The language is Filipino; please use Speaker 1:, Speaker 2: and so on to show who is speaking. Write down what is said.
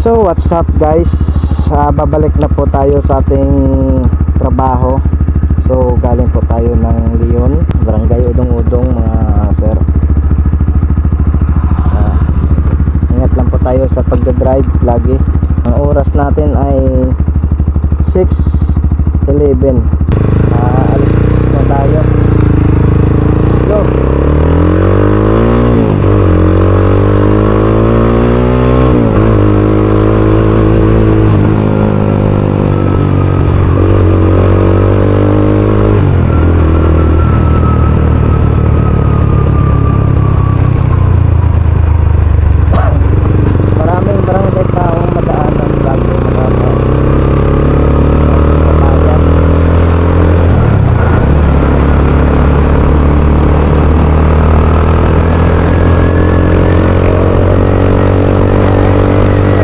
Speaker 1: So what's up guys, babalik na po tayo sa ating trabaho. So galing po tayo ng Leon, Barangay Udong-Udong mga sir. Ingat lang po tayo sa pagdadrive lagi. Ang oras natin ay 6:11. Alis na tayo.